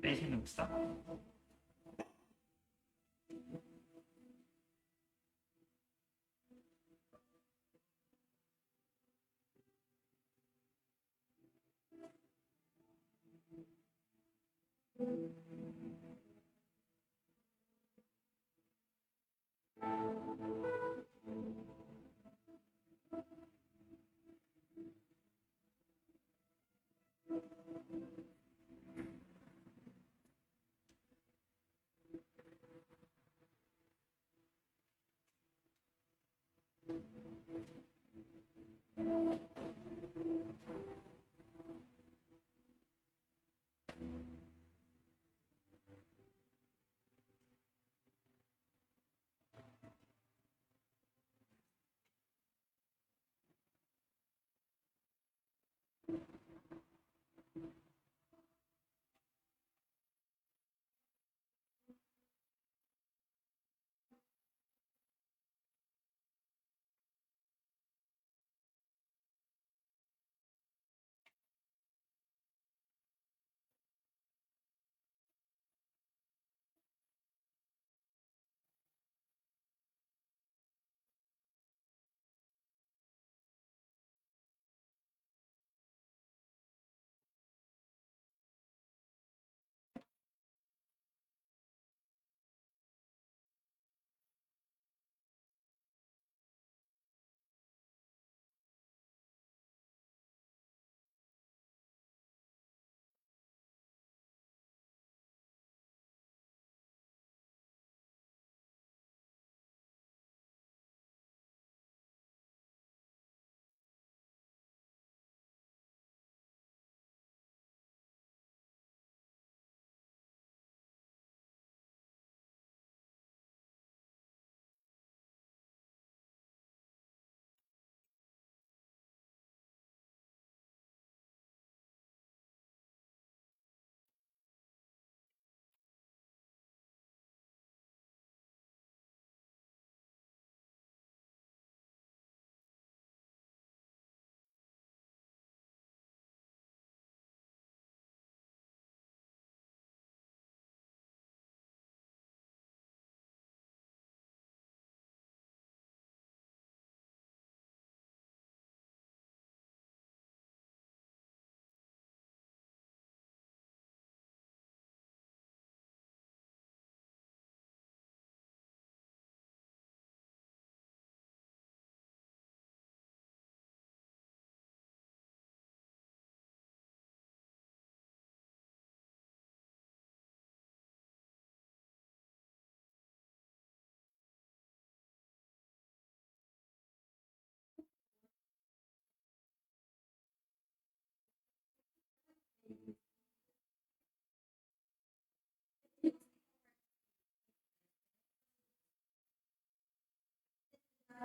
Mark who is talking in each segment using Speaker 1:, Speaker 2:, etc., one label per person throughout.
Speaker 1: 10 minutos, tá?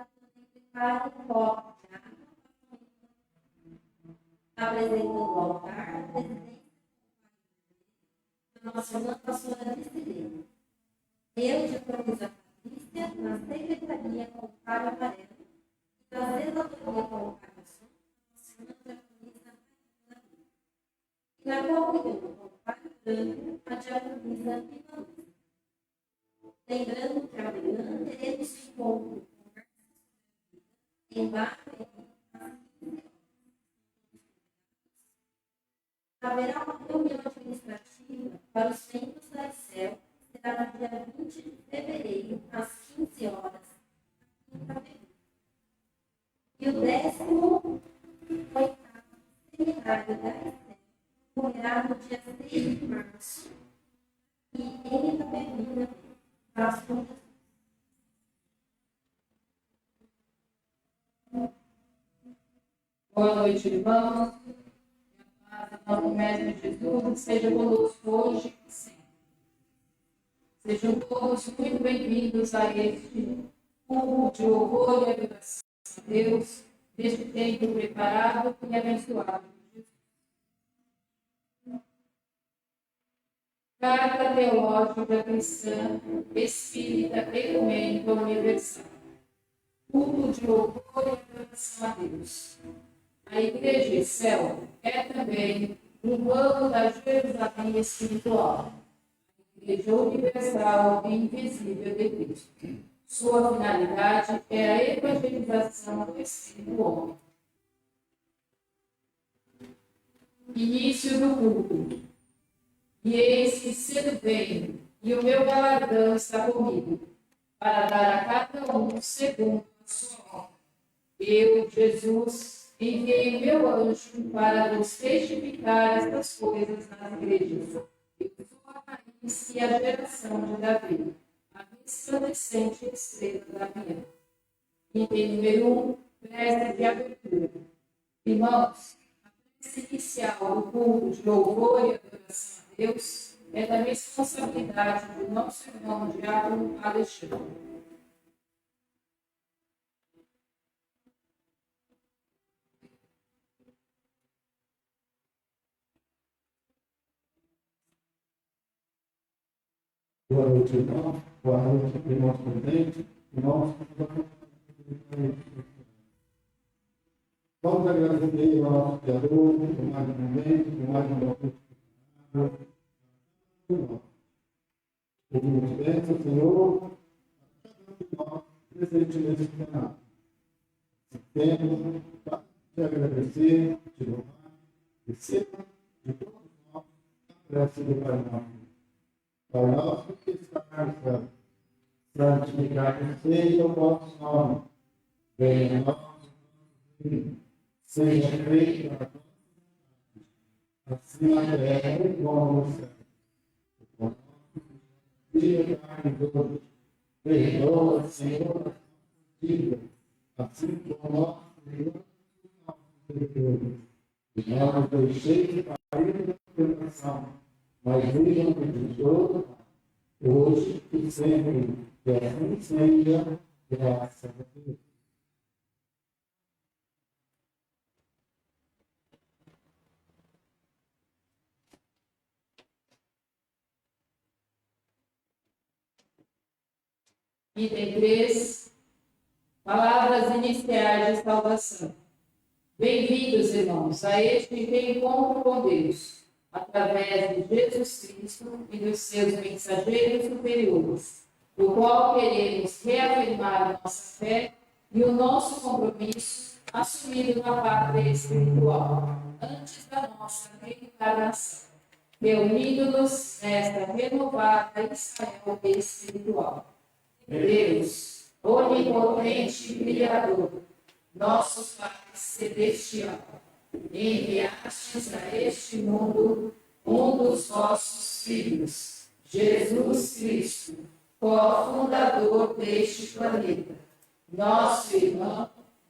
Speaker 2: Apresentando o altar, a presidência da nossa irmã pastora Desirê. Eu, diaconisa Patrícia, na secretaria com o Caio Amarelo, e na zeladoria com o Caio Assunto, nossa irmã diaconisa Maria. E na comunhão com o Caio Branco, a diaconisa Pivalusa. Lembrando que amanhã teremos encontro em Barueri, às 15 horas. Haverá uma reunião administrativa para os membros da ECEL, que será no dia 20 de fevereiro, às 15 horas, quinta-feira. E o 18º seminário da ECEL ocorrerá no dia 6 de março, e em Itapemirim, às 15 horas.
Speaker 3: Boa noite, irmãos. Nosso Mestre Jesus seja conosco hoje e sempre. Sejam todos muito bem-vindos a este culto de louvor e adoração a Deus, neste tempo preparado e abençoado. Carta Teológica Cristã Espírita Ecumênica Universal. Culto de louvor e adoração a Deus. A Igreja e Céu é também um plano da Jerusalém espiritual, a Igreja Universal e Invisível de Cristo. Sua finalidade é a evangelização do Espírito Homem. Início do culto. E eis que cedo venho, e o meu galardão está comigo, para dar a cada um segundo a sua obra. Eu, Jesus, enviei o meu anjo para vos testificar estas coisas nas igrejas. Eu sou a raiz e a geração de Davi, a resplandecente estrela da manhã. Item número 1, prece de abertura. Irmãos, a prece inicial do culto de louvor e adoração a Deus é da responsabilidade do nosso irmão diácono Alexandre.
Speaker 1: Boa noite, irmão. Boa noite, irmãos presentes. Irmãos, vamos agradecer ao nosso Criador por mais um momento, por mais uma oportunidade. Pedimos bênção, Senhor, a cada um de nós presente nesse canal. Esse tempo para te agradecer, te louvar, receba de todos nós a prece do Pai Nosso. Pai nosso que está no céu, santificado seja o vosso nome. Venha a nós o vosso reino. Seja feita a vossa vontade, assim na terra como no céu. O pão nosso dia dai-nos hoje. Perdoa, Senhor, as nossas dívidas, assim como nós perdoamos os nossos devedores. E não nos deixeis cair na tentação, mas livra-nos de todo mal, hoje e sempre, que assim seja, graças a Deus.
Speaker 3: Item 3, palavras iniciais de salvação. Bem-vindos, irmãos, a este reencontro com Deus, através de Jesus Cristo e dos seus mensageiros superiores, do qual queremos reafirmar nossa fé e o nosso compromisso assumido na pátria espiritual, antes da nossa reencarnação, reunindo-nos nesta renovada Israel espiritual. Deus, onipotente e Criador, nosso Pai celestial, enviastes a este mundo um dos vossos filhos, Jesus Cristo, cofundador deste planeta, nosso irmão,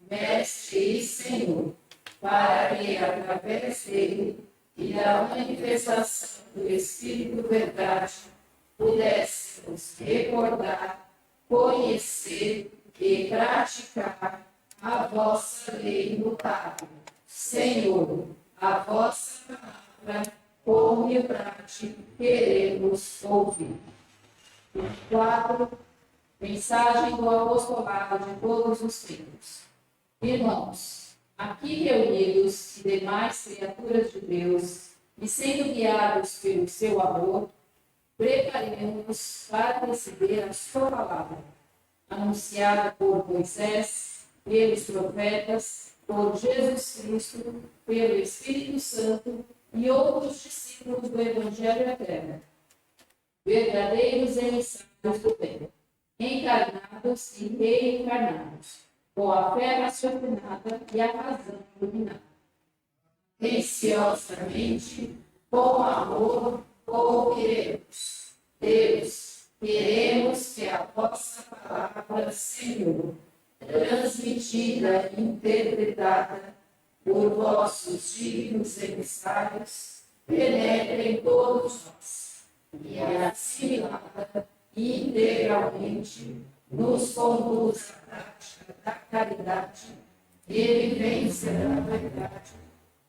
Speaker 3: mestre e Senhor, para que, através dele e da manifestação do Espírito Verdade, pudéssemos recordar, conhecer e praticar a vossa lei imutável. Senhor, a vossa palavra, com humildade, queremos ouvir. 4. Mensagem do apostolado de todos os tempos. Irmãos, aqui reunidos e demais criaturas de Deus, e sendo guiados pelo seu amor, preparemos-nos para receber a sua palavra, anunciada por Moisés, pelos profetas, por Jesus Cristo, pelo Espírito Santo e outros discípulos do Evangelho Eterno, verdadeiros emissários do bem, encarnados e reencarnados, com a fé raciocinada e a razão iluminada. Ansiosamente, com amor, ouviremos. Deus, queremos que a vossa palavra, Senhor, transmitida e interpretada por vossos dignos emissários, penetre em todos nós e, assimilada integralmente, nos conduz à prática da caridade, Ele vencerá a verdade,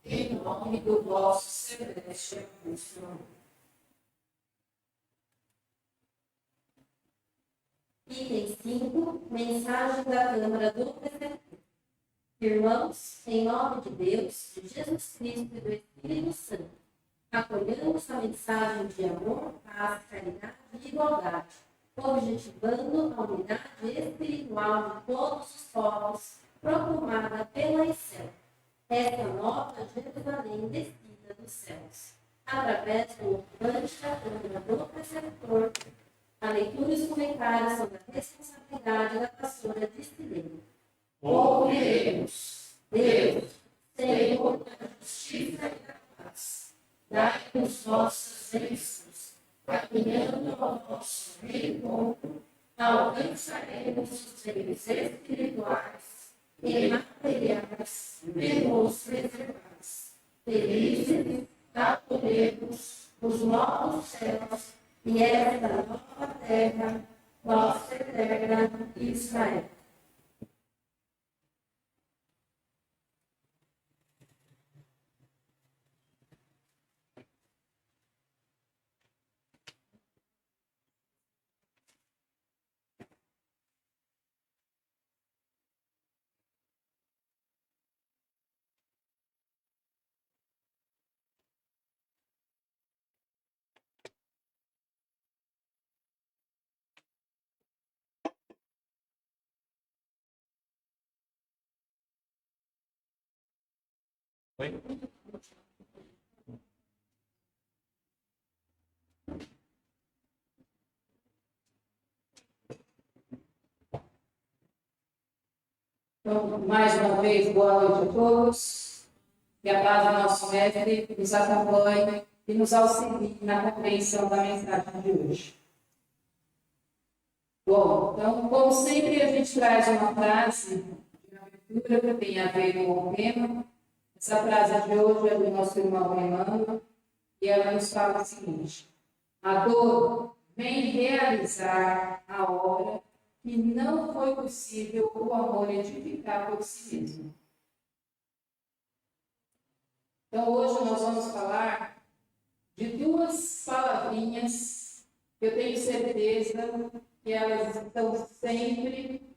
Speaker 3: em nome do vosso celeste apóstolo.
Speaker 2: Item 5. Mensagem da Câmara do Preceptor. Irmãos, em nome de Deus, de Jesus Cristo e do Espírito Santo, acolhemos a mensagem de amor, paz, caridade e igualdade, objetivando a unidade espiritual de todos os povos, proclamada pela Ecel, essa nova Jerusalém descida dos céus, através do ocupante da Câmara do Preceptor. A leitura e os comentários sobre a responsabilidade da pastora disciplina.
Speaker 3: Ouviremos. Deus, Senhor da justiça e da paz, dai-nos nossas bênçãos, caminhando ao nosso reencontro, alcançaremos os bens espirituais e materiais pelos reservados. Felizes acolhemos os novos céus e esta nova terra, nossa eterna Israel. Então, mais uma vez, boa noite a todos. Que a paz do nosso Mestre nos acompanhe e nos auxilie na compreensão da mensagem de hoje. Bom, então, como sempre, a gente traz uma frase de abertura que tem a ver com o tema. Essa frase de hoje é do nosso irmão Emmanuel e ela nos fala o seguinte: a dor vem realizar a obra que não foi possível o amor edificar por si mesmo. Então, hoje nós vamos falar de duas palavrinhas que eu tenho certeza que elas estão sempre,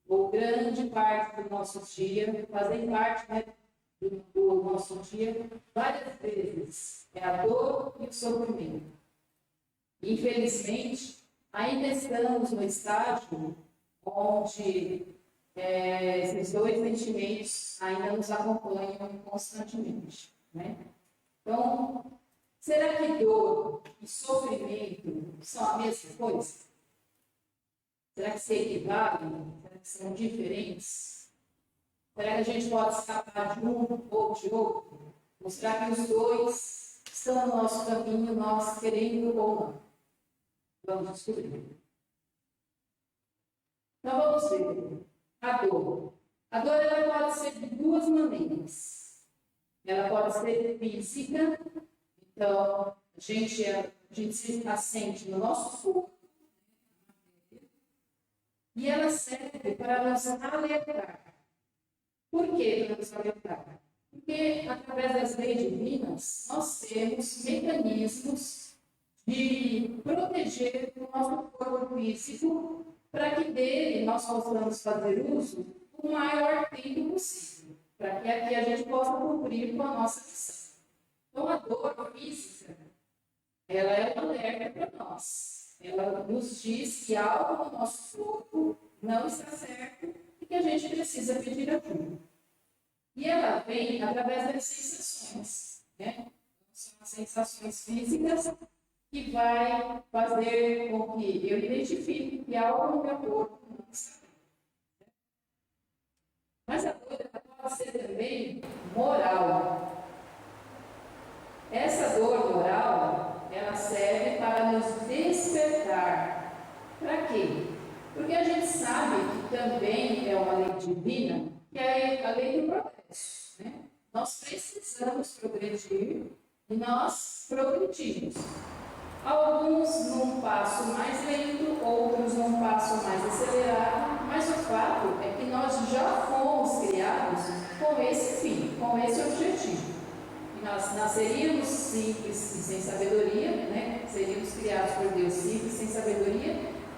Speaker 3: ou grande parte do nosso dia, fazem parte, né, do nosso dia, várias vezes. É a dor e o sofrimento. Infelizmente, ainda estamos no estágio onde esses dois sentimentos ainda nos acompanham constantemente, né? Então, será que dor e sofrimento são a mesma coisa? Será que se equivalem? Será que são diferentes? Será que a gente pode escapar de um ou de outro? Ou será que os dois estão no nosso caminho, nós querendo ou não? Vamos descobrir. Então, vamos ver. A dor. A dor ela pode ser de duas maneiras. Ela pode ser física. Então, a gente se assente no nosso corpo. E ela serve para nos alertar. Por que para nos alertar? Porque, através das leis divinas, nós temos mecanismos de proteger o nosso corpo físico para que dele nós possamos fazer uso o maior tempo possível, para que aqui a gente possa cumprir com a nossa missão. Então, a dor física, ela é um alerta para nós. Ela nos diz que algo no nosso corpo não está certo e que a gente precisa pedir ajuda. E ela vem através das sensações, né? São as sensações físicas que vai fazer com que eu identifique que algo no meu corpo não está bem. Mas a dor pode ser também moral. Essa dor moral, ela serve para nos despertar. Para quê? Porque a gente sabe que também é uma lei divina, que é a lei do progresso, né? Nós precisamos progredir e nós progredimos. Alguns num passo mais lento, outros num passo mais acelerado, Mas o fato é que nós já fomos criados com esse fim, com esse objetivo. E nós nasceríamos simples e sem sabedoria, né? Seríamos criados por Deus simples e sem sabedoria,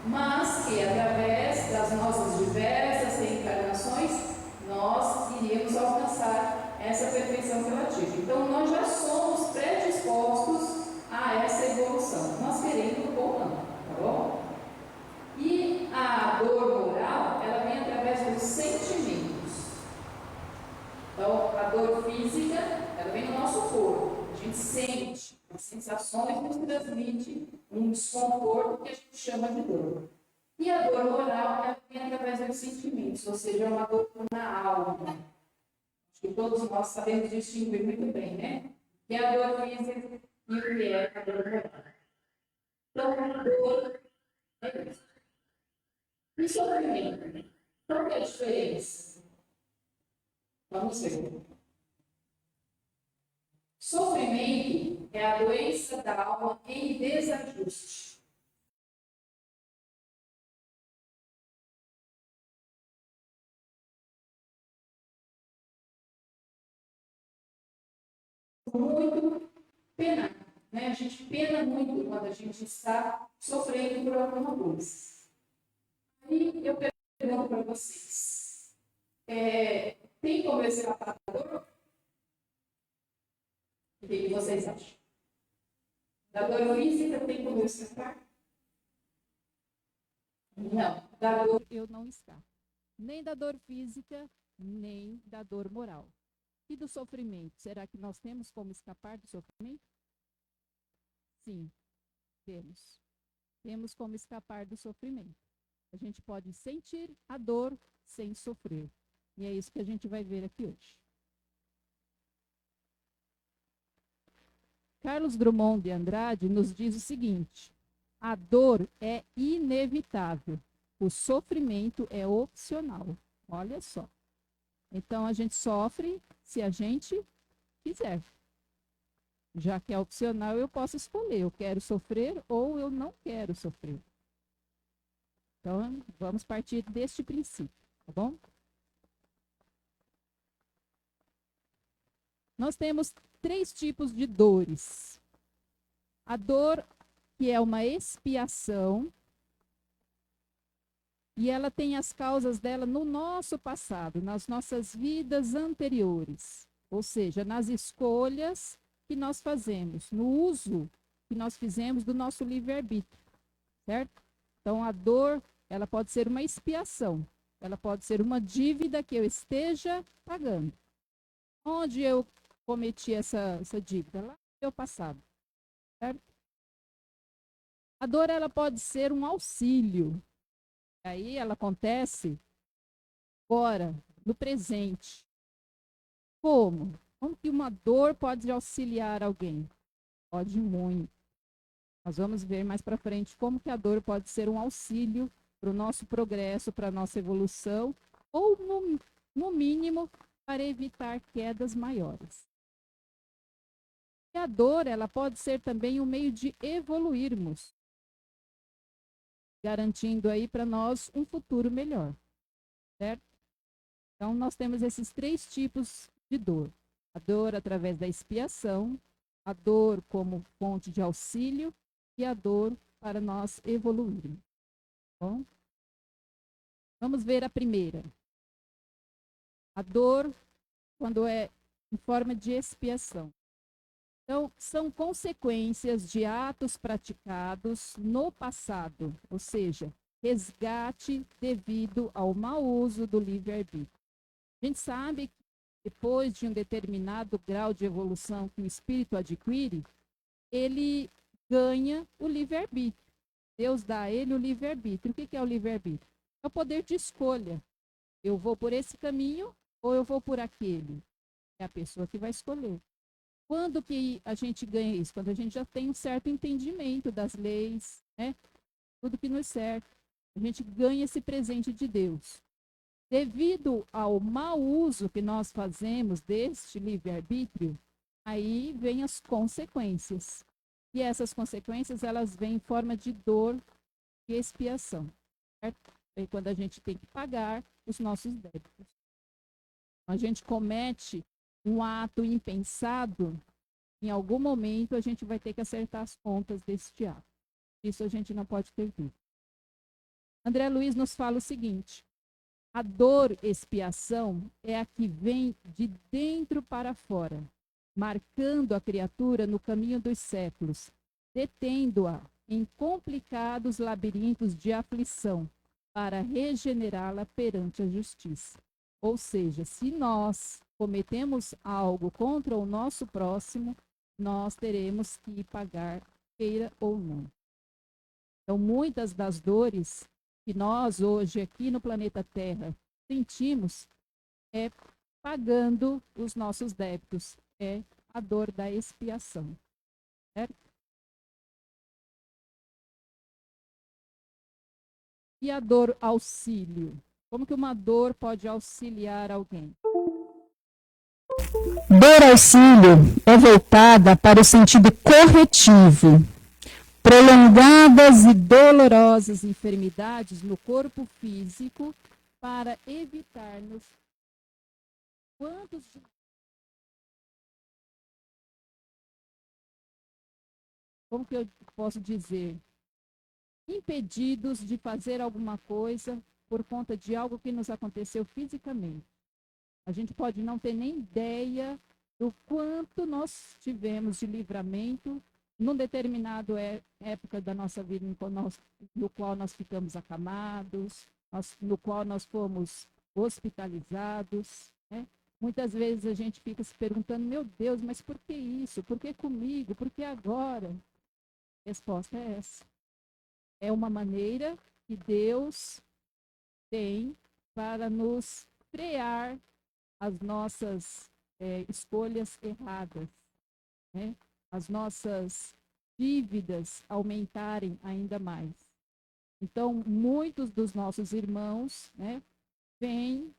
Speaker 3: mas que através das nossas diversas reencarnações nós iríamos alcançar essa perfeição relativa. Então nós já somos predispostos a essa evolução, nós querendo ou não, tá bom? E a dor moral, ela vem através dos sentimentos. Então, a dor física, ela vem no nosso corpo. A gente sente, as sensações nos transmite um desconforto que a gente chama de dor. E a dor moral, ela vem através dos sentimentos, ou seja, é uma dor na alma. Acho que todos nós sabemos distinguir muito bem, né? Que é a dor física e o que é a dor moral. Então, a dor é isso. E sofrimento? Qual que é a diferença? Vamos ver. Sofrimento é a doença da alma em desajuste. Muito penado, né? A gente pena muito quando a gente está sofrendo por alguma coisa. Aí eu pergunto para vocês, tem como eu escapar da dor? O que vocês acham? Da dor física tem como eu escapar? Não. Da dor
Speaker 4: Eu não escapo. Nem da dor física, nem da dor moral. E do sofrimento? Será que nós temos como escapar do sofrimento? Sim, temos. Temos como escapar do sofrimento. A gente pode sentir a dor sem sofrer. E é isso que a gente vai ver aqui hoje. Carlos Drummond de Andrade nos diz o seguinte: a dor é inevitável, o sofrimento é opcional. Olha só. Então a gente sofre se a gente quiser. Já que é opcional, eu posso escolher, eu quero sofrer ou eu não quero sofrer. Então, vamos partir deste princípio, tá bom? Nós temos 3 tipos de dores. A dor que é uma expiação, e ela tem as causas dela no nosso passado, nas nossas vidas anteriores. Ou seja, nas escolhas que nós fazemos, no uso que nós fizemos do nosso livre-arbítrio, certo? Então, a dor, ela pode ser uma expiação, ela pode ser uma dívida que eu esteja pagando. Onde eu cometi essa dívida? Lá no meu passado, certo? A dor, ela pode ser um auxílio. Aí ela acontece agora, no presente. Como? Como que uma dor pode auxiliar alguém? Pode muito. Nós vamos ver mais para frente como que a dor pode ser um auxílio para o nosso progresso, para a nossa evolução, ou, no mínimo, para evitar quedas maiores. E a dor, ela pode ser também um meio de evoluirmos, garantindo aí para nós um futuro melhor, certo? Então, nós temos esses 3 tipos de dor. A dor através da expiação, a dor como fonte de auxílio e a dor para nós evoluirmos. Bom, vamos ver a primeira. A dor quando é em forma de expiação. Então, são consequências de atos praticados no passado, ou seja, resgate devido ao mau uso do livre-arbítrio. A gente sabe que depois de um determinado grau de evolução que o espírito adquire, ele ganha o livre-arbítrio. Deus dá a ele o livre-arbítrio. O que é o livre-arbítrio? É o poder de escolha. Eu vou por esse caminho ou eu vou por aquele? É a pessoa que vai escolher. Quando que a gente ganha isso? Quando a gente já tem um certo entendimento das leis, né? Tudo que nos serve. A gente ganha esse presente de Deus. Devido ao mau uso que nós fazemos deste livre-arbítrio, aí vêm as consequências. E essas consequências, elas vêm em forma de dor e expiação. Certo? É quando a gente tem que pagar os nossos débitos. A gente comete um ato impensado, em algum momento a gente vai ter que acertar as contas deste ato. Isso a gente não pode ter dúvida. André Luiz nos fala o seguinte: a dor expiação é a que vem de dentro para fora, marcando a criatura no caminho dos séculos, detendo-a em complicados labirintos de aflição, para regenerá-la perante a justiça. Ou seja, se nós cometemos algo contra o nosso próximo, nós teremos que pagar, queira ou não. Então, muitas das dores que nós hoje aqui no planeta Terra sentimos é pagando os nossos débitos, é a dor da expiação, certo? E a dor auxílio? Como que uma dor pode auxiliar alguém?
Speaker 5: Dor auxílio é voltada para o sentido corretivo.
Speaker 4: Prolongadas e dolorosas enfermidades no corpo físico para evitar-nos quantos como que eu posso dizer, impedidos de fazer alguma coisa por conta de algo que nos aconteceu fisicamente. A gente pode não ter nem ideia do quanto nós tivemos de livramento num determinado época da nossa vida no qual nós ficamos acamados, no qual nós fomos hospitalizados, né? Muitas vezes a gente fica se perguntando, meu Deus, mas por que isso? Por que comigo? Por que agora? A resposta é essa. É uma maneira que Deus tem para nos frear as nossas escolhas erradas, né? As nossas dívidas aumentarem ainda mais. Então, muitos dos nossos irmãos, né, vêm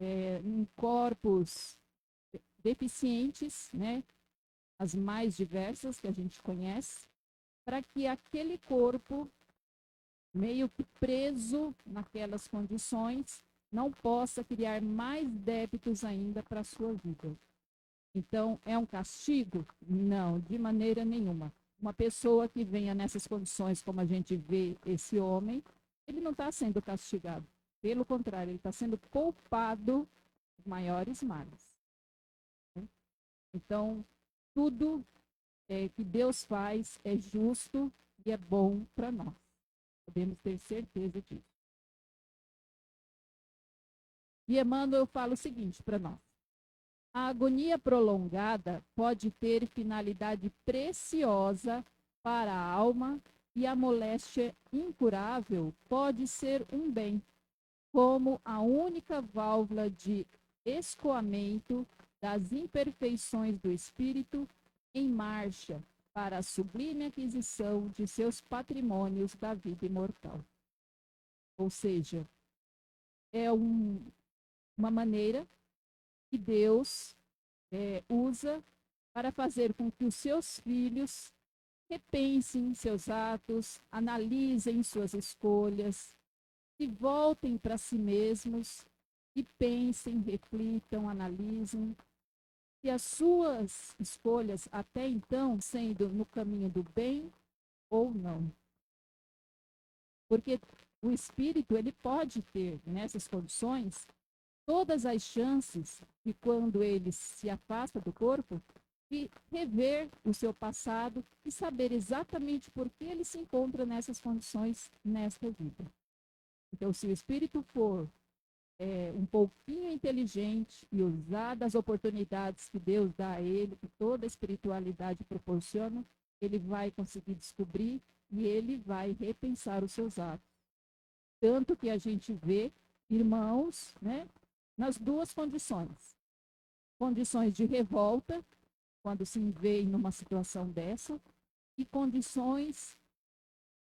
Speaker 4: em corpos deficientes, né, as mais diversas que a gente conhece, para que aquele corpo, meio que preso naquelas condições, não possa criar mais débitos ainda para a sua vida. Então, é um castigo? Não, de maneira nenhuma. Uma pessoa que venha nessas condições, como a gente vê esse homem, ele não está sendo castigado. Pelo contrário, ele está sendo poupado de maiores males. Então, tudo que Deus faz é justo e é bom para nós. Podemos ter certeza disso. E Emmanuel fala o seguinte para nós: a agonia prolongada pode ter finalidade preciosa para a alma e a moléstia incurável pode ser um bem, como a única válvula de escoamento das imperfeições do espírito em marcha para a sublime aquisição de seus patrimônios da vida imortal. Ou seja, é uma maneira que Deus usa para fazer com que os seus filhos repensem seus atos, analisem suas escolhas, se voltem para si mesmos e pensem, reflitam, analisem se as suas escolhas até então sendo no caminho do bem ou não. Porque o espírito, ele pode ter, nessas condições, todas as chances de, quando ele se afasta do corpo, de rever o seu passado e saber exatamente por que ele se encontra nessas condições nesta vida. Então, se o espírito for um pouquinho inteligente e usar das oportunidades que Deus dá a ele, que toda a espiritualidade proporciona, ele vai conseguir descobrir e ele vai repensar os seus atos. Tanto que a gente vê irmãos, né, nas duas condições. Condições de revolta, quando se vê numa situação dessa, e condições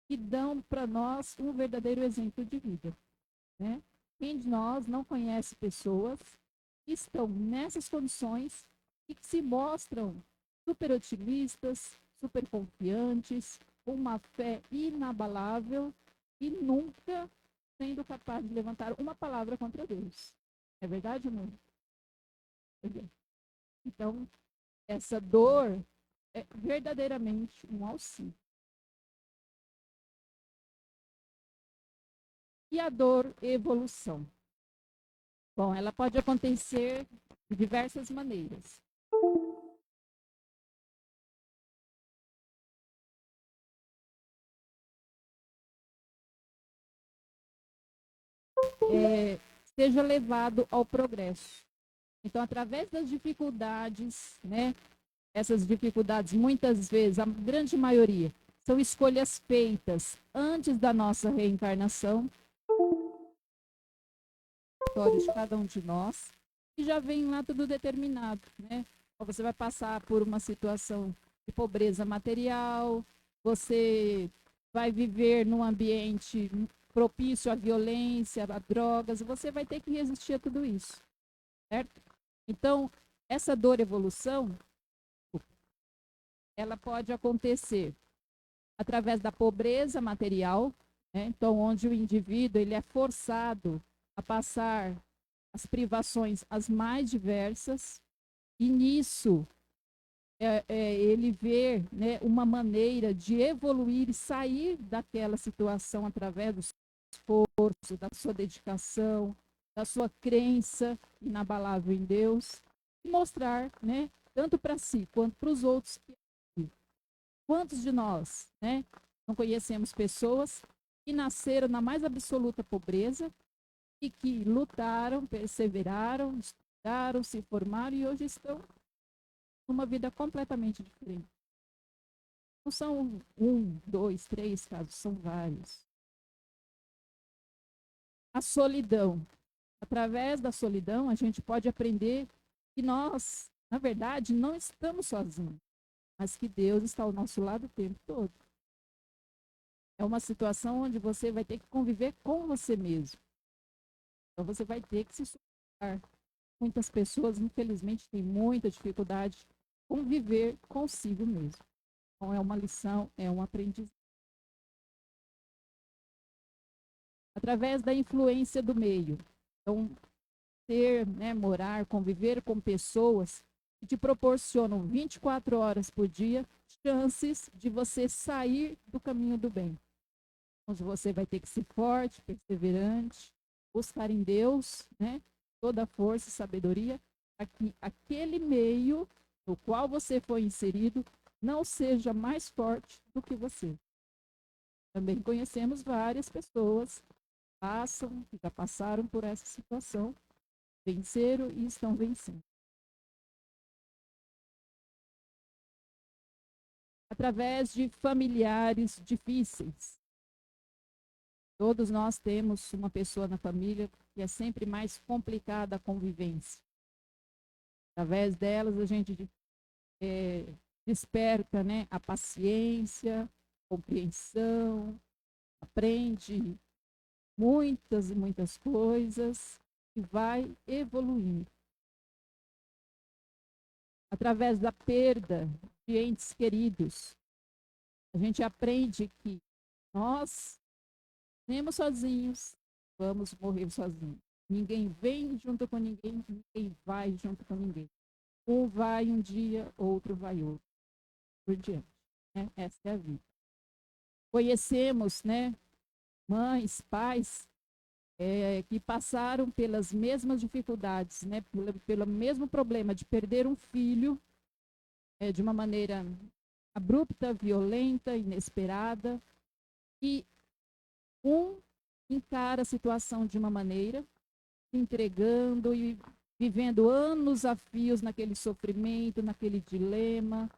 Speaker 4: que dão para nós um verdadeiro exemplo de vida, né? Quem de nós não conhece pessoas que estão nessas condições e que se mostram super otimistas, super confiantes, com uma fé inabalável e nunca sendo capaz de levantar uma palavra contra Deus. É verdade ou não? Então, essa dor é verdadeiramente um auxílio. E a dor evolução? Bom, ela pode acontecer de diversas maneiras. Seja levado ao progresso. Então, através das dificuldades, né? Essas dificuldades, muitas vezes, a grande maioria, são escolhas feitas antes da nossa reencarnação, história de cada um de nós, e já vem lá tudo determinado, né? Você vai passar por uma situação de pobreza material, você vai viver num ambiente propício à violência, a drogas, você vai ter que resistir a tudo isso, certo? Então, essa dor evolução, ela pode acontecer através da pobreza material, né? Então, onde o indivíduo ele é forçado a passar as privações as mais diversas, e nisso ele vê, né, uma maneira de evoluir e sair daquela situação através do esforço, da sua dedicação, da sua crença inabalável em Deus, e mostrar, né, tanto para si quanto para os outros. Quantos de nós, né, não conhecemos pessoas que nasceram na mais absoluta pobreza e que lutaram, perseveraram, estudaram, se formaram e hoje estão numa vida completamente diferente? Não são 1, 2, 3 casos, são vários. A solidão. Através da solidão, a gente pode aprender que nós, na verdade, não estamos sozinhos, mas que Deus está ao nosso lado o tempo todo. É uma situação onde você vai ter que conviver com você mesmo. Então, você vai ter que se suportar. Muitas pessoas, infelizmente, têm muita dificuldade de conviver consigo mesmo. Então, é uma lição, é um aprendizado. Através da influência do meio. Então, ter, né, morar, conviver com pessoas que te proporcionam 24 horas por dia chances de você sair do caminho do bem. Onde você vai ter que ser forte, perseverante, buscar em Deus, né, toda a força e sabedoria, para que aquele meio no qual você foi inserido não seja mais forte do que você. Também conhecemos várias pessoas que já passaram por essa situação, venceram e estão vencendo. Através de familiares difíceis. Todos nós temos uma pessoa na família que é sempre mais complicada a convivência. Através delas a gente desperta, né, a paciência, a compreensão, aprende muitas e muitas coisas e vai evoluindo. Através da perda de entes queridos, a gente aprende que nós vivemos sozinhos, vamos morrer sozinhos. Ninguém vem junto com ninguém, ninguém vai junto com ninguém. Um vai um dia, outro vai outro. Por diante, né? Essa é a vida. Conhecemos, né, mães, pais, que passaram pelas mesmas dificuldades, né, pelo mesmo problema de perder um filho de uma maneira abrupta, violenta, inesperada, e um encara a situação de uma maneira, se entregando e vivendo anos a fios naquele sofrimento, naquele dilema,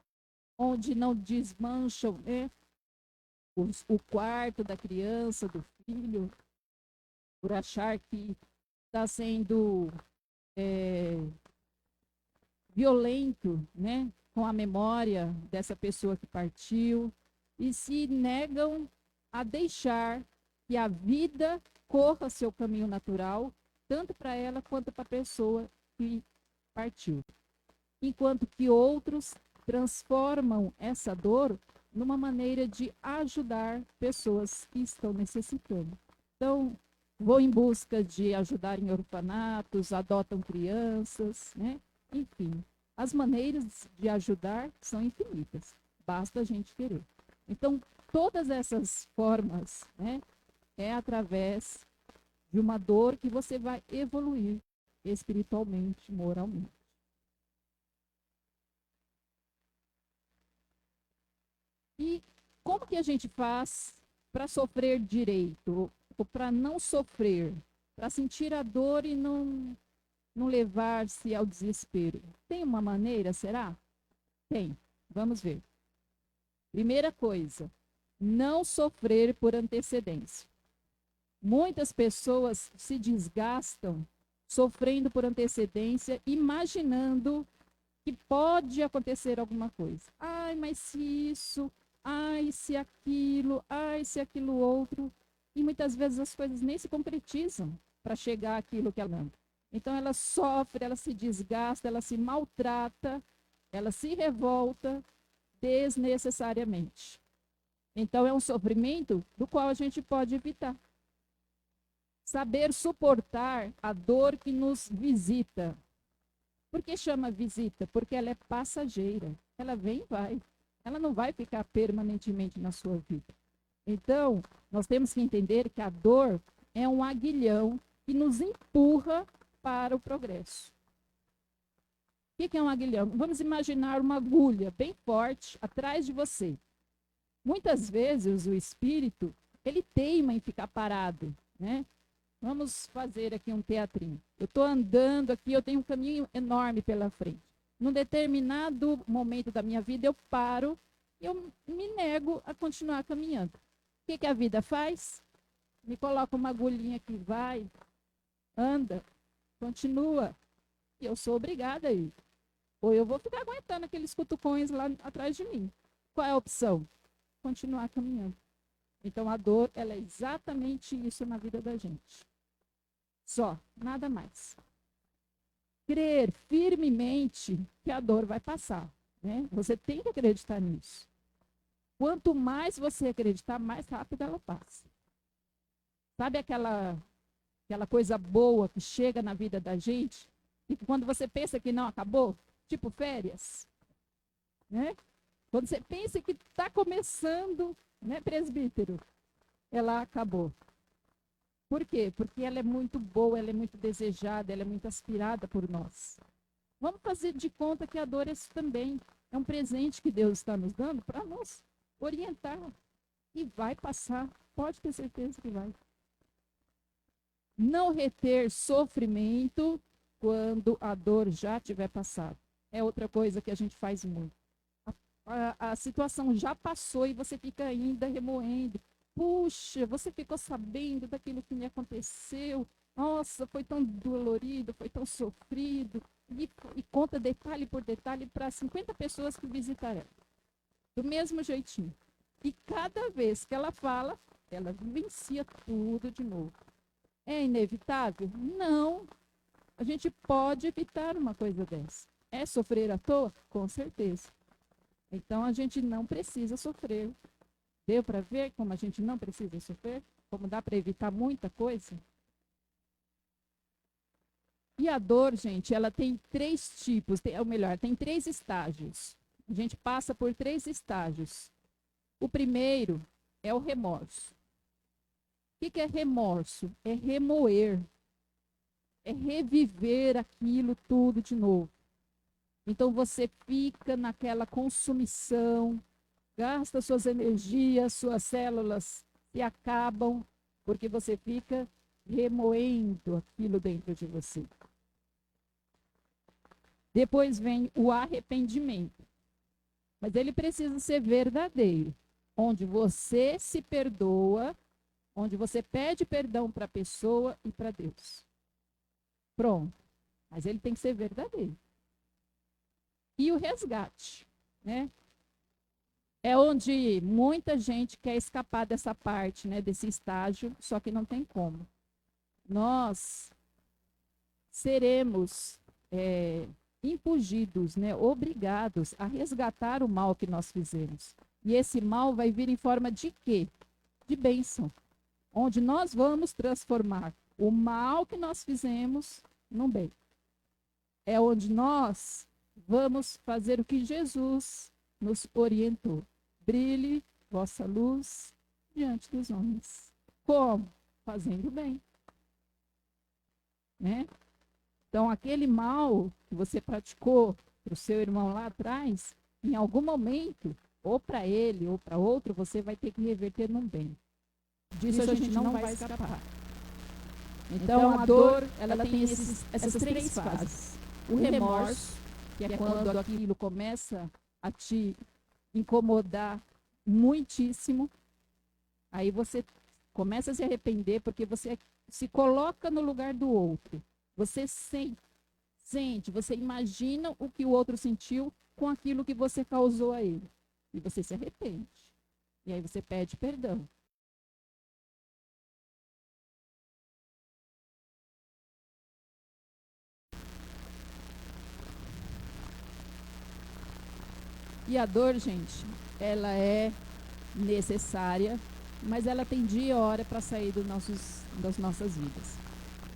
Speaker 4: onde não desmancham, né, o quarto da criança, do filho, por achar que está sendo violento, né, com a memória dessa pessoa que partiu, e se negam a deixar que a vida corra seu caminho natural, tanto para ela quanto para a pessoa que partiu. Enquanto que outros transformam essa dor numa maneira de ajudar pessoas que estão necessitando. Então, vão em busca de ajudar em orfanatos, adotam crianças, né? Enfim, as maneiras de ajudar são infinitas, basta a gente querer. Então, todas essas formas, né, é através de uma dor que você vai evoluir espiritualmente, moralmente. E como que a gente faz para sofrer direito, ou para não sofrer, para sentir a dor e não levar-se ao desespero? Tem uma maneira, será? Tem. Vamos ver. Primeira coisa, não sofrer por antecedência. Muitas pessoas se desgastam sofrendo por antecedência, imaginando que pode acontecer alguma coisa. Ai, mas se isso, ai, se aquilo, ai, se aquilo outro. E muitas vezes as coisas nem se concretizam para chegar àquilo que ela ama. Então ela sofre, ela se desgasta, ela se maltrata, ela se revolta desnecessariamente. Então é um sofrimento do qual a gente pode evitar. Saber suportar a dor que nos visita. Por que chama visita? Porque ela é passageira. Ela vem e vai. Ela não vai ficar permanentemente na sua vida. Então, nós temos que entender que a dor é um aguilhão que nos empurra para o progresso. O que é um aguilhão? Vamos imaginar uma agulha bem forte atrás de você. Muitas vezes o espírito, ele teima em ficar parado, né? Vamos fazer aqui um teatrinho. Eu estou andando aqui, eu tenho um caminho enorme pela frente. Num determinado momento da minha vida, eu paro e eu me nego a continuar caminhando. O que a vida faz? Me coloca uma agulhinha que vai, anda, continua. E eu sou obrigada a ir. Ou eu vou ficar aguentando aqueles cutucões lá atrás de mim. Qual é a opção? Continuar caminhando. Então, a dor, ela é exatamente isso na vida da gente. Só, nada mais. Crer firmemente que a dor vai passar, né? Você tem que acreditar nisso. Quanto mais você acreditar, mais rápido ela passa. Sabe aquela coisa boa que chega na vida da gente? E quando você pensa que não acabou, tipo férias, né? Quando você pensa que está começando, né, presbítero? Ela acabou. Por quê? Porque ela é muito boa, ela é muito desejada, ela é muito aspirada por nós. Vamos fazer de conta que a dor é isso também. É um presente que Deus está nos dando para nos orientar. E vai passar. Pode ter certeza que vai. Não reter sofrimento quando a dor já tiver passado. É outra coisa que a gente faz muito. A situação já passou e você fica ainda remoendo. Puxa, você ficou sabendo daquilo que me aconteceu. Nossa, foi tão dolorido, foi tão sofrido. E conta detalhe por detalhe para 50 pessoas que visitarão. Do mesmo jeitinho. E cada vez que ela fala, ela vivencia tudo de novo. É inevitável? Não. A gente pode evitar uma coisa dessa. É sofrer à toa? Com certeza. Então, a gente não precisa sofrer. Deu para ver como a gente não precisa sofrer? Como dá para evitar muita coisa? E a dor, gente, ela tem 3 tipos, ou melhor, tem 3 estágios. A gente passa por 3 estágios. O primeiro é o remorso. O que é remorso? É remoer. É reviver aquilo tudo de novo. Então, você fica naquela consumição, gasta suas energias, suas células se acabam, porque você fica remoendo aquilo dentro de você. Depois vem o arrependimento. Mas ele precisa ser verdadeiro, onde você se perdoa, onde você pede perdão para a pessoa e para Deus. Pronto. Mas ele tem que ser verdadeiro. E o resgate, né? É onde muita gente quer escapar dessa parte, né, desse estágio, só que não tem como. Nós seremos impelidos, né, obrigados a resgatar o mal que nós fizemos. E esse mal vai vir em forma de quê? De bênção. onde nós vamos transformar o mal que nós fizemos no bem. É onde nós vamos fazer o que Jesus nos orientou. Brilhe vossa luz diante dos homens. Como? Fazendo bem. Né? Então, aquele mal que você praticou para o seu irmão lá atrás, em algum momento, ou para ele ou para outro, você vai ter que reverter num bem. Disso a gente não vai escapar. Então, a dor, ela tem essas três fases. O remorso, que é quando aquilo começa a te incomodar muitíssimo. Aí você começa a se arrepender porque você se coloca no lugar do outro. Você sente, você imagina o que o outro sentiu com aquilo que você causou a ele. E você se arrepende. E aí você pede perdão. E a dor, gente, ela é necessária, mas ela tem dia e hora para sair das nossas vidas.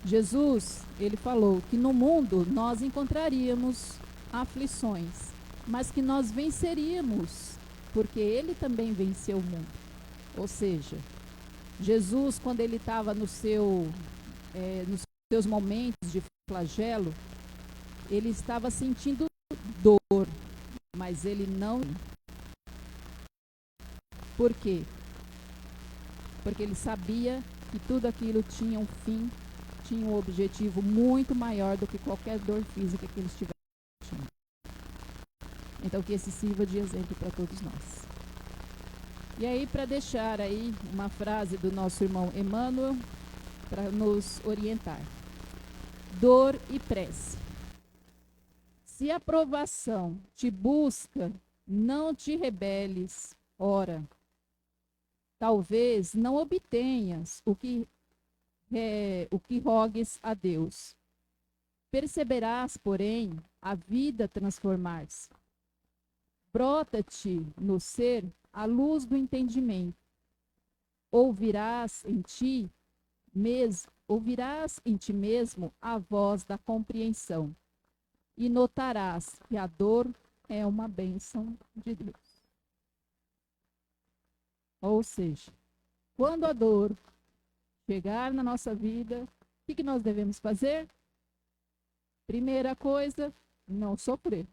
Speaker 4: Jesus, ele falou que no mundo nós encontraríamos aflições, mas que nós venceríamos, porque ele também venceu o mundo. Ou seja, Jesus, quando ele estava nos seus momentos de flagelo, ele estava sentindo dor, mas ele não. Por quê? Porque ele sabia que tudo aquilo tinha um fim, tinha um objetivo muito maior do que qualquer dor física que eles tivessem. Então, que esse sirva de exemplo para todos nós. E aí, para deixar aí uma frase do nosso irmão Emmanuel, para nos orientar. Dor e prece. Se a provação te busca, não te rebeles, ora. Talvez não obtenhas o que rogues a Deus. Perceberás, porém, a vida transformar-se. Brota-te no ser a luz do entendimento. Ouvirás em ti mesmo a voz da compreensão. E notarás que a dor é uma bênção de Deus. Ou seja, quando a dor chegar na nossa vida, o que nós devemos fazer? Primeira coisa, não sofrer.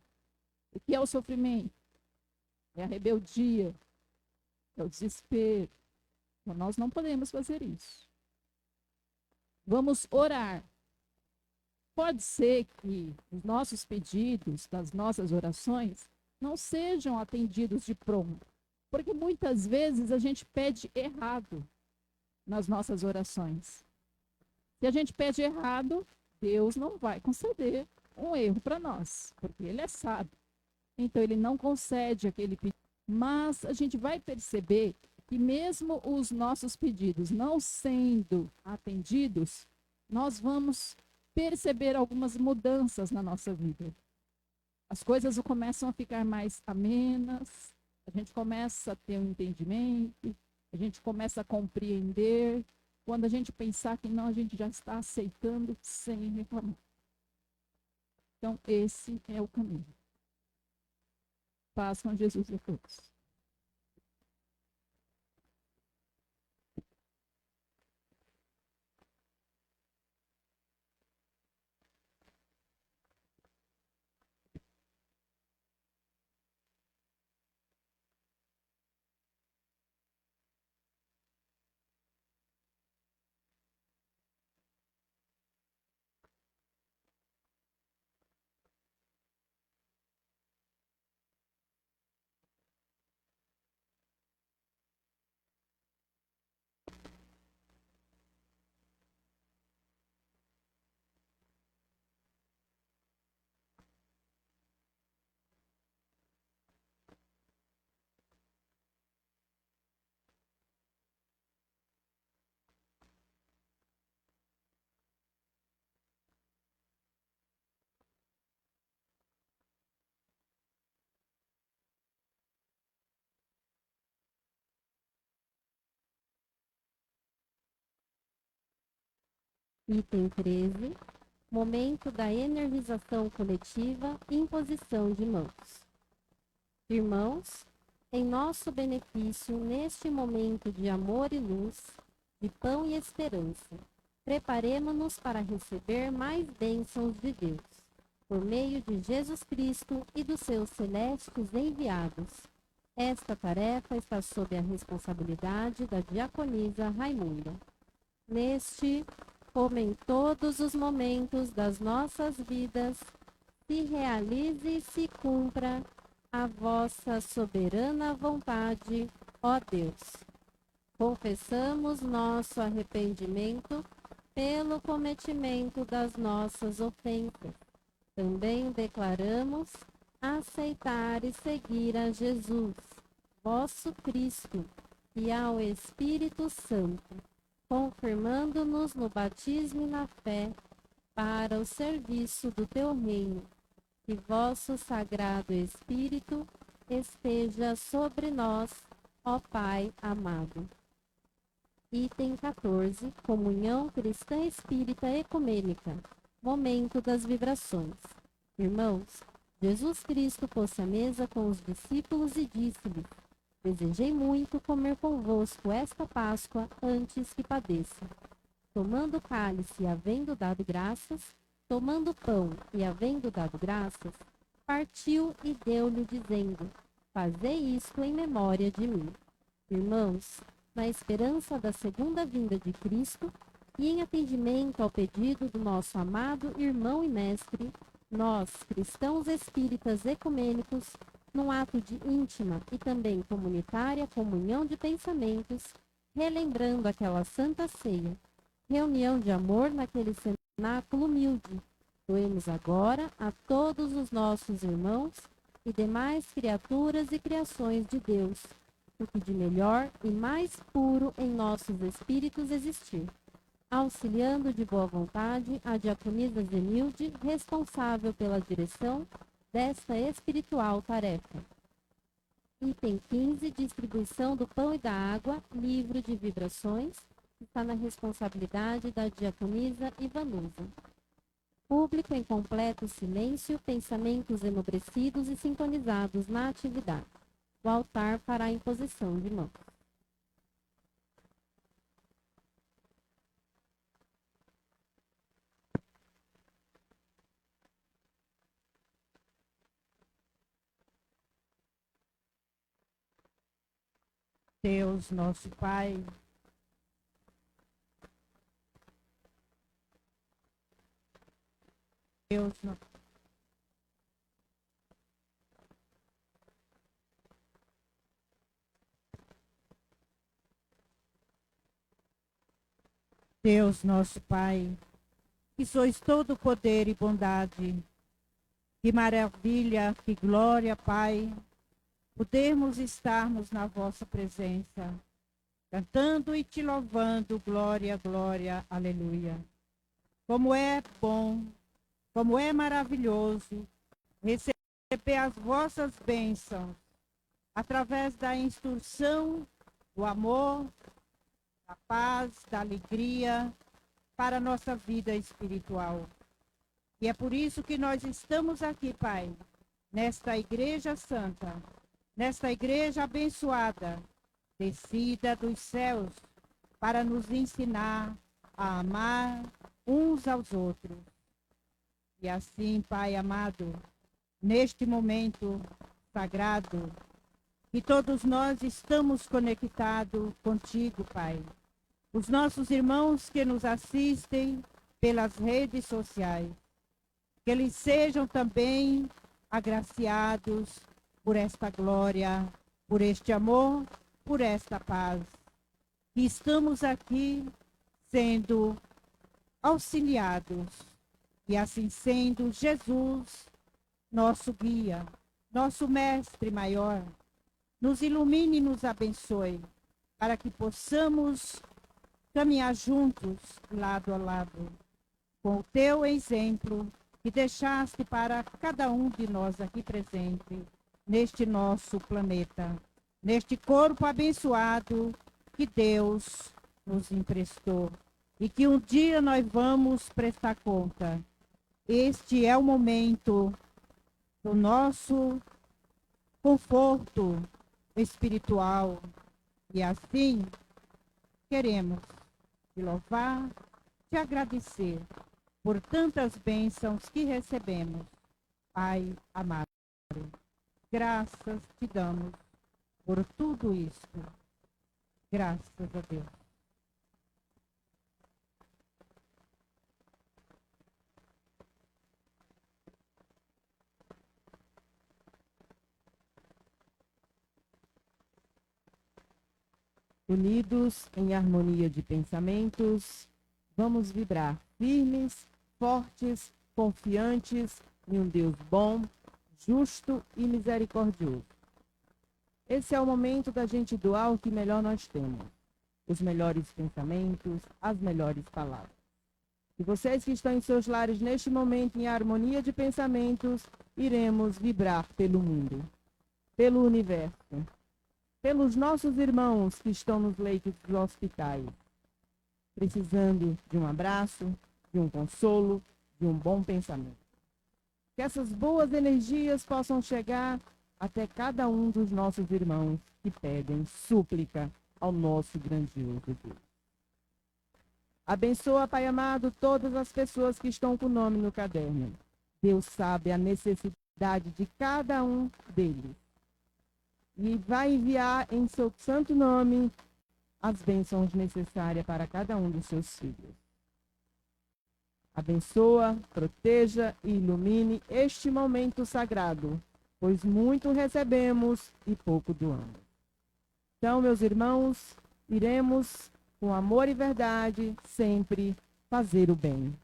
Speaker 4: O que é o sofrimento? É a rebeldia, é o desespero. Então, nós não podemos fazer isso. Vamos orar. Pode ser que os nossos pedidos, das nossas orações, não sejam atendidos de pronto. Porque muitas vezes a gente pede errado nas nossas orações. Se a gente pede errado, Deus não vai conceder um erro para nós, porque Ele é sábio. Então, Ele não concede aquele pedido. Mas a gente vai perceber que mesmo os nossos pedidos não sendo atendidos, nós vamos perceber algumas mudanças na nossa vida. As coisas começam a ficar mais amenas, a gente começa a ter um entendimento, a gente começa a compreender. Quando a gente pensar que não, a gente já está aceitando sem reclamar. Então, esse é o caminho. Paz com Jesus a todos.
Speaker 2: Item 13. Momento da energização coletiva e imposição de mãos. Irmãos, em nosso benefício, neste momento de amor e luz, de pão e esperança, preparemo-nos para receber mais bênçãos de Deus, por meio de Jesus Cristo e dos seus celestes enviados. Esta tarefa está sob a responsabilidade da diaconisa Raimunda. Neste, como em todos os momentos das nossas vidas, se realize e se cumpra a vossa soberana vontade, ó Deus. Confessamos nosso arrependimento pelo cometimento das nossas ofensas. Também declaramos aceitar e seguir a Jesus, vosso Cristo, e ao Espírito Santo, confirmando-nos no batismo e na fé, para o serviço do teu reino. Que vosso Sagrado Espírito esteja sobre nós, ó Pai amado. Item 14. Comunhão Cristã Espírita Ecumênica. Momento das vibrações. Irmãos, Jesus Cristo pôs-se à mesa com os discípulos e disse-lhes: Desejei muito comer convosco esta Páscoa antes que padeça. Tomando o cálice e havendo dado graças, tomando o pão e havendo dado graças, partiu e deu-lhe dizendo: Fazei isto em memória de mim. Irmãos, na esperança da segunda vinda de Cristo e em atendimento ao pedido do nosso amado irmão e mestre, nós, cristãos espíritas ecumênicos, num ato de íntima e também comunitária comunhão de pensamentos, relembrando aquela santa ceia, reunião de amor naquele cenáculo humilde, doemos agora a todos os nossos irmãos e demais criaturas e criações de Deus, o que de melhor e mais puro em nossos espíritos existir, auxiliando de boa vontade a diaconisa Zenilde, responsável pela direção desta espiritual tarefa. Item 15. Distribuição do pão e da água, livro de vibrações, está na responsabilidade da diaconisa Ivanusa. Público em completo silêncio, pensamentos enobrecidos e sintonizados na atividade. O altar fará a imposição de mãos.
Speaker 5: Deus, nosso Pai, Deus, nosso Pai, que sois todo poder e bondade, que maravilha, que glória, Pai, podermos estarmos na vossa presença, cantando e te louvando, glória, glória, aleluia. Como é bom, como é maravilhoso receber as vossas bênçãos através da instrução, do amor, da paz, da alegria para a nossa vida espiritual. E é por isso que nós estamos aqui, Pai, nesta igreja santa, nesta igreja abençoada, descida dos céus, para nos ensinar a amar uns aos outros. E assim, Pai amado, neste momento sagrado, que todos nós estamos conectados contigo, Pai. Os nossos irmãos que nos assistem pelas redes sociais, que eles sejam também agraciados por esta glória, por este amor, por esta paz. E estamos aqui sendo auxiliados, e assim sendo, Jesus, nosso guia, nosso mestre maior, nos ilumine e nos abençoe, para que possamos caminhar juntos, lado a lado, com o teu exemplo que deixaste para cada um de nós aqui presente, neste nosso planeta, neste corpo abençoado que Deus nos emprestou. e que um dia nós vamos prestar conta. Este é o momento do nosso conforto espiritual e assim queremos te louvar, te agradecer por tantas bênçãos que recebemos. Pai amado, graças te damos por tudo isto. Graças a Deus.
Speaker 4: Unidos em harmonia de pensamentos, vamos vibrar firmes, fortes, confiantes em um Deus bom, justo e misericordioso. Esse é o momento da gente doar o que melhor nós temos, os melhores pensamentos, as melhores palavras. E vocês que estão em seus lares neste momento em harmonia de pensamentos, iremos vibrar pelo mundo, pelo universo, pelos nossos irmãos que estão nos leitos dos hospitais, precisando de um abraço, de um consolo, de um bom pensamento. Que essas boas energias possam chegar até cada um dos nossos irmãos que pedem súplica ao nosso grandioso Deus. Abençoa, Pai amado, todas as pessoas que estão com o nome no caderno. Deus sabe a necessidade de cada um deles. E vai enviar em seu santo nome as bênçãos necessárias para cada um dos seus filhos. Abençoa, proteja e ilumine este momento sagrado, pois muito recebemos e pouco doamos. Então, meus irmãos, iremos, com amor e verdade, sempre fazer o bem.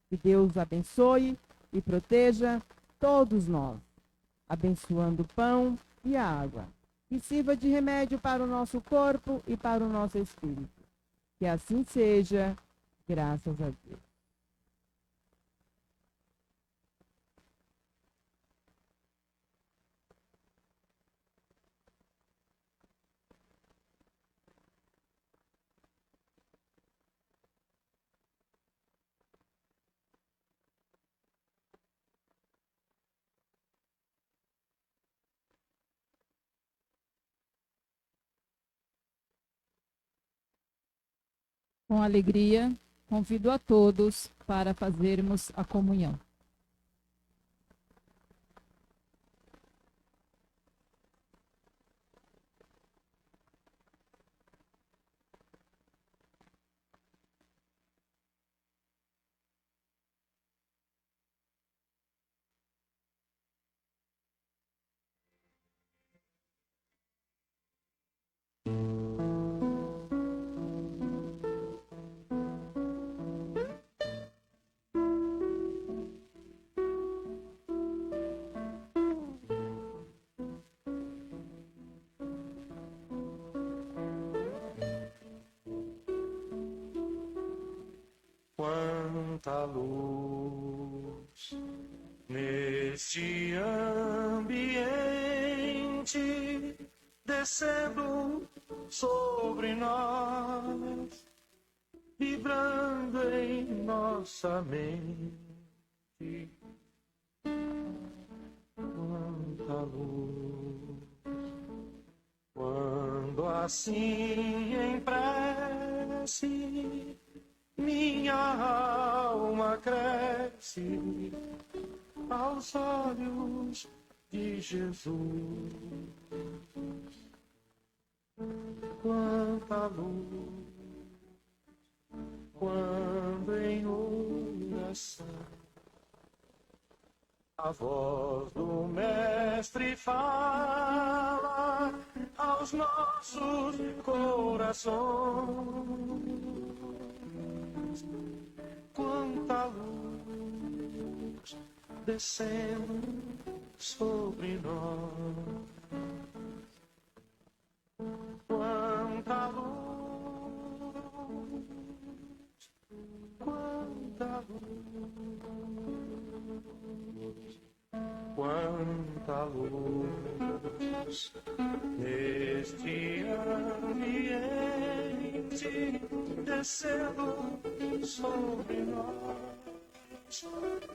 Speaker 4: Que Deus abençoe e proteja todos nós, abençoando o pão e a água, que sirva de remédio para o nosso corpo e para o nosso espírito. Que assim seja, graças a Deus. Com alegria, convido a todos para fazermos a comunhão.
Speaker 6: Quanta luz neste ambiente descendo sobre nós, vibrando em nossa mente. Quanta luz, quando assim em prece minha alma cresce aos olhos de Jesus. Quanta luz, quando em oração a voz do Mestre fala aos nossos corações. Quanta luz descendo sobre nós. Quanta luz, quanta luz, quanta luz neste ambiente descendo sobre nós,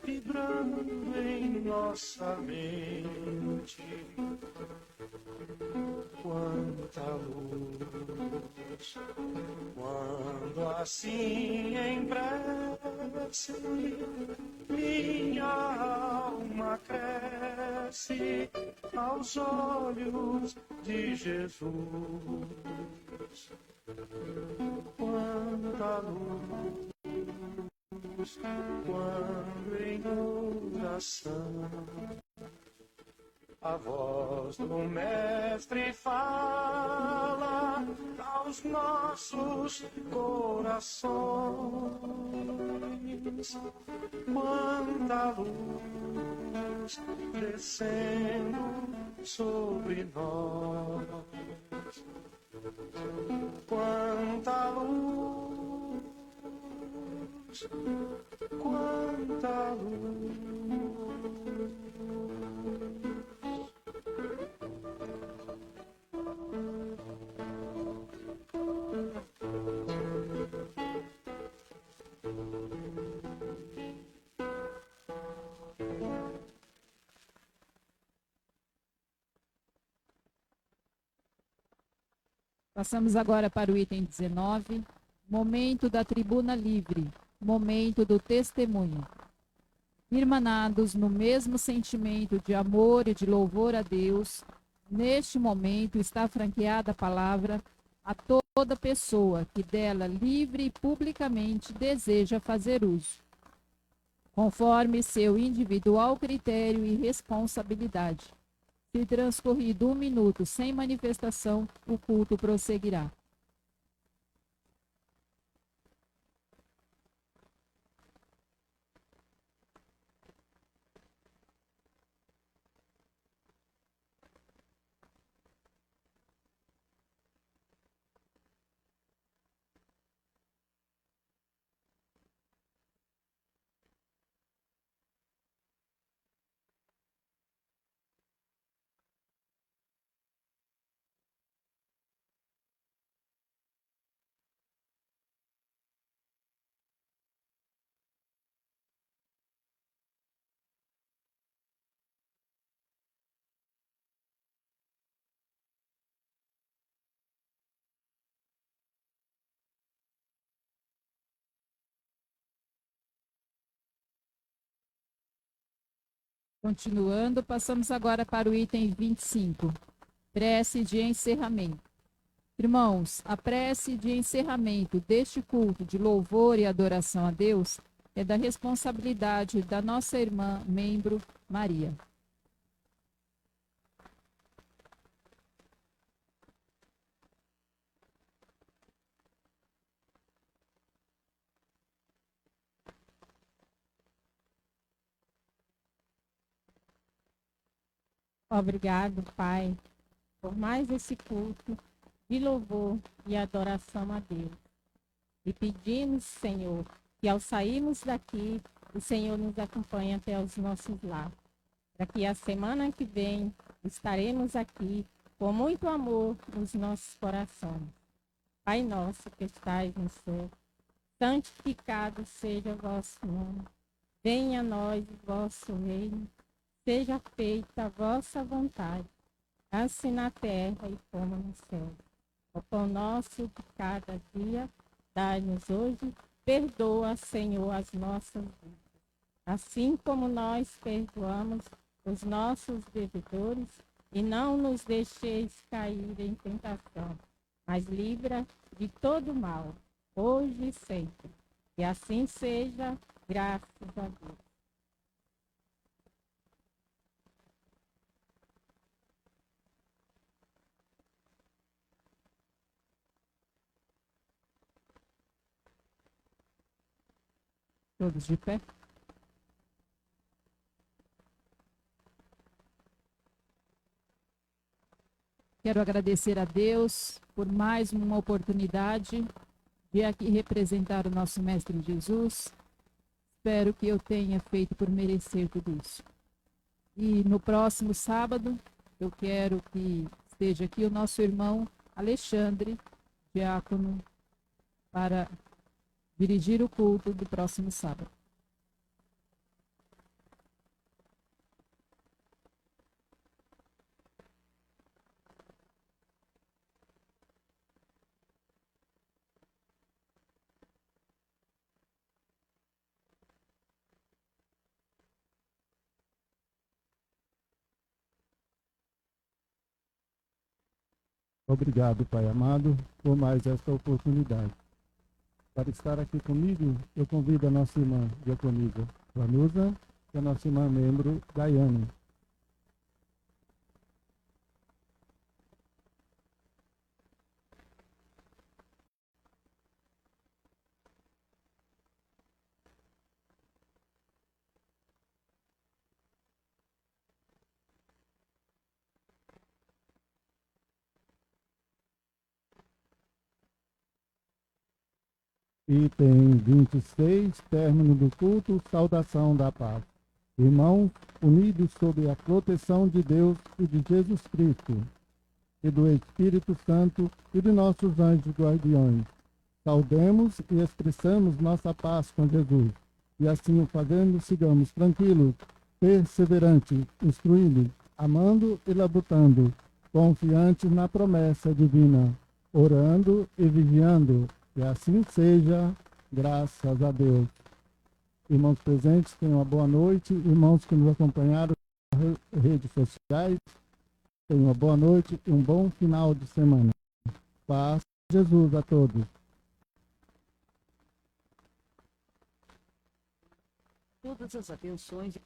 Speaker 6: vibrando em nossa mente. Quanta luz, quando assim em prece minha alma cresce aos olhos de Jesus. Quanta luz, quando em oração a voz do Mestre fala aos nossos corações. Quanta luz descendo sobre nós. Quanta luz, quanta luz.
Speaker 4: Passamos agora para o item 19, momento da tribuna livre, momento do testemunho. Irmanados no mesmo sentimento de amor e de louvor a Deus, neste momento está franqueada a palavra a toda pessoa que dela livre e publicamente deseja fazer uso, conforme seu individual critério e responsabilidade. Se transcorrido 1 minuto sem manifestação, o culto prosseguirá. Continuando, passamos agora para o item 25, prece de encerramento. Irmãos, a prece de encerramento deste culto de louvor e adoração a Deus é da responsabilidade da nossa irmã, membro Maria.
Speaker 5: Obrigado, Pai, por mais esse culto de louvor e adoração a Deus. E pedimos, Senhor, que ao sairmos daqui, o Senhor nos acompanhe até os nossos lares. Para que a semana que vem estaremos aqui com muito amor nos nossos corações. Pai nosso que estais no céu, santificado seja o vosso nome. Venha a nós o vosso reino. Seja feita a vossa vontade, assim na terra e como no céu. O pão nosso de cada dia, dai-nos hoje, perdoa, Senhor, as nossas dívidas, assim como nós perdoamos os nossos devedores, e não nos deixeis cair em tentação, mas livra de todo mal, hoje e sempre. Que assim seja, graças a Deus.
Speaker 4: Todos de pé. Quero agradecer a Deus por mais uma oportunidade de aqui representar o nosso Mestre Jesus. Espero que eu tenha feito por merecer tudo isso. E no próximo sábado, eu quero que esteja aqui o nosso irmão Alexandre, diácono, para dirigir o culto do próximo sábado.
Speaker 1: Obrigado, Pai amado, por mais esta oportunidade. Para estar aqui comigo, eu convido a nossa irmã diaconisa Vanusa e a nossa irmã membro Daiane. Item 26, término do culto, saudação da paz. Irmãos, unidos sob a proteção de Deus e de Jesus Cristo, e do Espírito Santo e de nossos anjos guardiões, saudemos e expressamos nossa paz com Jesus, e assim o fazendo, sigamos tranquilos, perseverantes, instruídos, amando e labutando, confiantes na promessa divina, orando e vigiando. Que assim seja, graças a Deus. Irmãos presentes, tenham uma boa noite. Irmãos que nos acompanharam nas redes sociais, tenham uma boa noite e um bom final de semana. Paz de Jesus a todos.
Speaker 5: Todas as atenções.